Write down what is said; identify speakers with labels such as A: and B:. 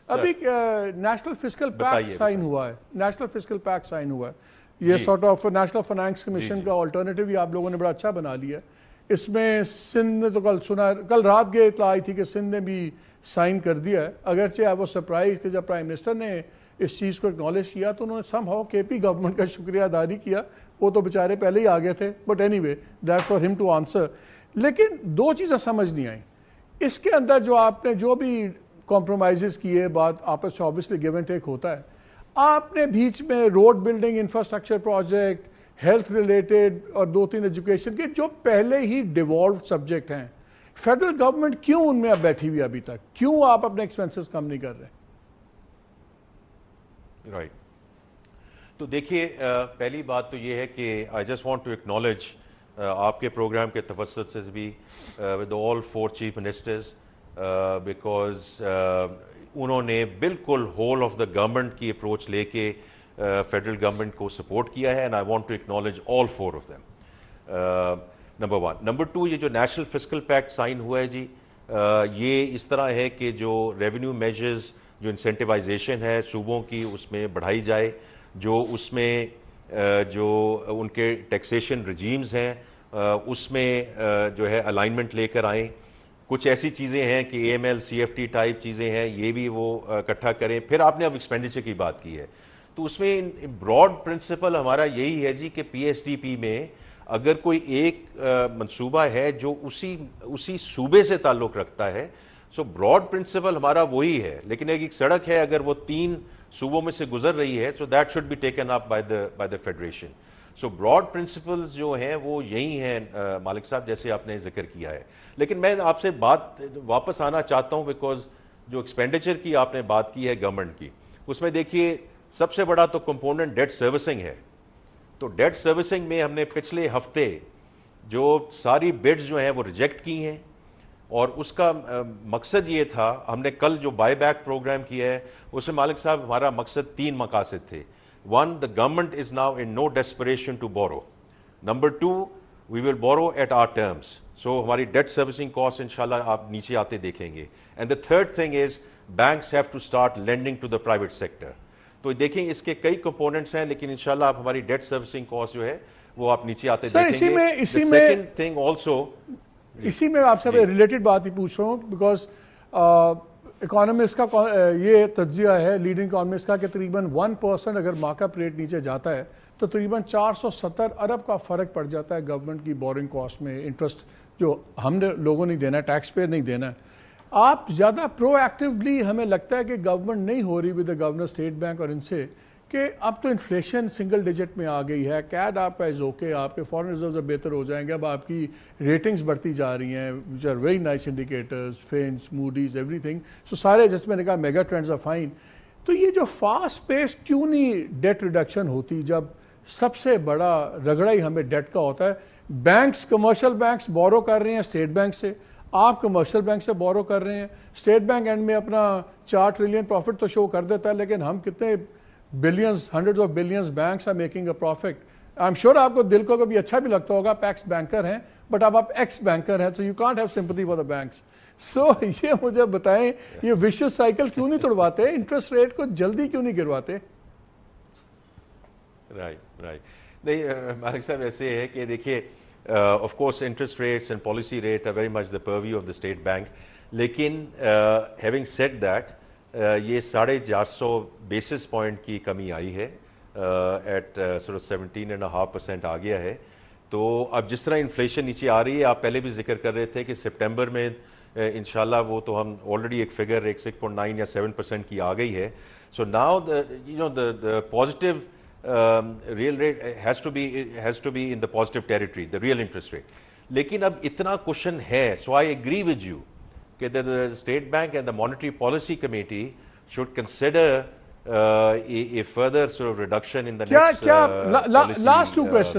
A: ابھی national fiscal packet sign ہوا ہے، نیشنل فسکل پیکٹ سائن ہوا ہے، یہ sort of national finance commission کا آلٹرنیٹیو ہی آپ لوگوں نے بڑا اچھا بنا لیا ہے۔ اس میں سندھ نے تو کل سنا، کل رات یہ اطلاع آئی تھی کہ سندھ نے بھی سائن کر دیا ہے، اگرچہ وہ سرپرائز کہ جب پرائم منسٹر نے اس چیز کو اکنالج کیا تو انہوں نے سم ہاؤ کے پی گورنمنٹ کا شکریہ ادا نہیں کیا، وہ تو بیچارے پہلے ہی آگے تھے، but any way that's for ہم ٹو آنسر۔ لیکن دو چیزیں سمجھ نہیں آئیں اس کے اندر، جو آپ نے جو بھی کمپرومائزز کیے، بات آپس میں آبویسلی گیو اینڈ ٹیک ہوتا ہے، آپ نے بیچ میں road building, infrastructure project, health related اور 2-3 ایجوکیشن کے جو پہلے ہی ڈیوالوڈ سبجیکٹ ہیں، فیڈرل گورنمنٹ کیوں ان میں اب بیٹھی ہوئی ابھی تک، کیوں آپ اپنے ایکسپینسز کم نہیں کر رہے؟
B: رائٹ، تو دیکھیے پہلی بات تو یہ ہے کہ I just want to acknowledge آپ کے پروگرام کے توسط سے بھی with all 4 chief ministers, because انہوں نے بالکل ہول آف دا گورنمنٹ کی اپروچ لے کے فیڈرل گورنمنٹ کو سپورٹ کیا ہے، and I want to acknowledge all 4 of them, number 1۔ Number 2، یہ جو نیشنل فسکل پیکٹ سائن ہوا ہے جی، یہ اس طرح ہے کہ جو ریونیو میجرز، جو انسینٹیوائزیشن ہے صوبوں کی، اس میں بڑھائی جائے، جو اس میں جو ان کے ٹیکسیشن رجیمز ہیں اس میں جو ہے الائنمنٹ لے کر آئیں، کچھ ایسی چیزیں ہیں کہ A M L C F T type چیزیں ہیں، یہ بھی وہ اکٹھا کریں۔ پھر آپ نے اب ایکسپینڈیچر کی بات کی ہے، تو اس میں براڈ پرنسپل ہمارا یہی ہے جی کہ پی ایس ڈی پی میں اگر کوئی ایک منصوبہ ہے جو اسی صوبے سے تعلق رکھتا ہے، سو براڈ پرنسپل ہمارا وہی ہے، لیکن ایک سڑک ہے اگر وہ 3 صوبوں میں سے گزر رہی ہے، so that should be taken up by the federation. So broad principles جو ہیں وہ یہی ہیں مالک صاحب، جیسے آپ نے ذکر کیا ہے۔ لیکن میں آپ سے بات واپس آنا چاہتا ہوں، بیکاز جو ایکسپینڈیچر کی آپ نے بات کی ہے گورنمنٹ کی، اس میں دیکھیے سب سے بڑا تو کمپوننٹ ڈیٹ سروسنگ ہے۔ تو ڈیٹ سروسنگ میں ہم نے پچھلے ہفتے جو ساری بڈز جو ہیں وہ ریجیکٹ کی ہیں، اور اس کا مقصد یہ تھا، ہم نے کل جو بائی بیک پروگرام کیا ہے اس میں مالک صاحب ہمارا مقصد 3 مقاصد تھے۔ 1، the government is now in no desperation to borrow. Number 2, we will borrow at our terms. So ہماری ڈیٹ سروسنگ کاسٹ انشاءاللہ آپ نیچے آتے دیکھیں گے۔ And the third thing is banks have to start lending to the private sector. تو دیکھیں اس کے کئی کمپوننٹس ہیں، لیکن انشاءاللہ آپ ہماری ڈیٹ سروسنگ کاسٹ جو ہے وہ آپ نیچے آتے دیکھیں گے۔ Second thing also،
A: اسی میں آپ سے ریلیٹڈ بات ہی پوچھ رہا ہوں، بیکاز اکانومسٹ کا یہ تجزیہ ہے، لیڈنگ اکانومسٹ کا، کہ تقریباً 1% اگر مارکپ ریٹ نیچے جاتا ہے تو تقریباً 470 ارب کا فرق پڑ جاتا ہے گورنمنٹ کی بورنگ کاسٹ میں، انٹرسٹ جو ہم نے لوگوں نہیں دینا ہے، ٹیکس پیئر نہیں دینا ہے۔ آپ زیادہ پرو ایکٹیولی ہمیں لگتا ہے کہ گورنمنٹ نہیں ہو رہی with the governor state bank اور ان سے، کہ اب تو انفلیشن سنگل ڈیجٹ میں آ گئی ہے، کیڈ آپ کا از اوکے، آپ کے فارن ریزروز بہتر ہو جائیں گے، اب آپ کی ریٹنگز بڑھتی جا رہی ہیں، which are very nice indicators, Fitch, Moody's, every thing, so سارے جیسے میں نے کہا میگا ٹرینڈز آر فائن۔ تو یہ جو فاسٹ پیس کیوں نہیں ڈیٹ ریڈکشن ہوتی، جب سب سے بڑا رگڑا ہی ہمیں ڈیٹ کا ہوتا ہے؟ بینکس، کمرشل بینکس بورو کر رہے ہیں اسٹیٹ بینک سے، آپ کمرشل بینک سے بورو کر رہے ہیں، اسٹیٹ بینک اینڈ میں اپنا 4 ٹریلین پروفٹ تو شو کر دیتا ہے، لیکن ہم کتنے billions, hundred of billions banks are making a profit. I am sure آپ کو دل کو کبھی اچھا بھی لگتا ہوگا، پیکس بینکر ہیں، بٹ اب آپ ایکس بینکر ہیں، so you can't have sympathy for the banks. So یہ مجھے بتائیں، یہ ویشیس سائیکل کیوں نہیں توڑواتے، انٹرسٹ ریٹ کو جلدی کیوں نہیں گرواتے؟
B: رائٹ نہیں مالک صاحب، ایسے ہے کہ دیکھیے of course interest rates and policy rate are very much the purview of the State Bank, لیکن ہیونگ سیڈ دیٹ یہ 450 بیسس پوائنٹ کی کمی آئی ہے، ایٹ 17.5% آ گیا ہے۔ تو اب جس طرح انفلیشن نیچے آ رہی ہے، آپ پہلے بھی ذکر کر رہے تھے کہ سپٹمبر میں انشاءاللہ وہ تو ہم آلریڈی ایک فگر 6.9 یا 7% کی آ گئی ہے۔ So now the positive real rate has to be in the positive territory, the real interest rate. لیکن اب اتنا کوشچن ہے، so I agree with you کہ the State Bank and the Monetary Policy Committee should consider a further sort of reduction in the next policy.
A: Last 2 questions.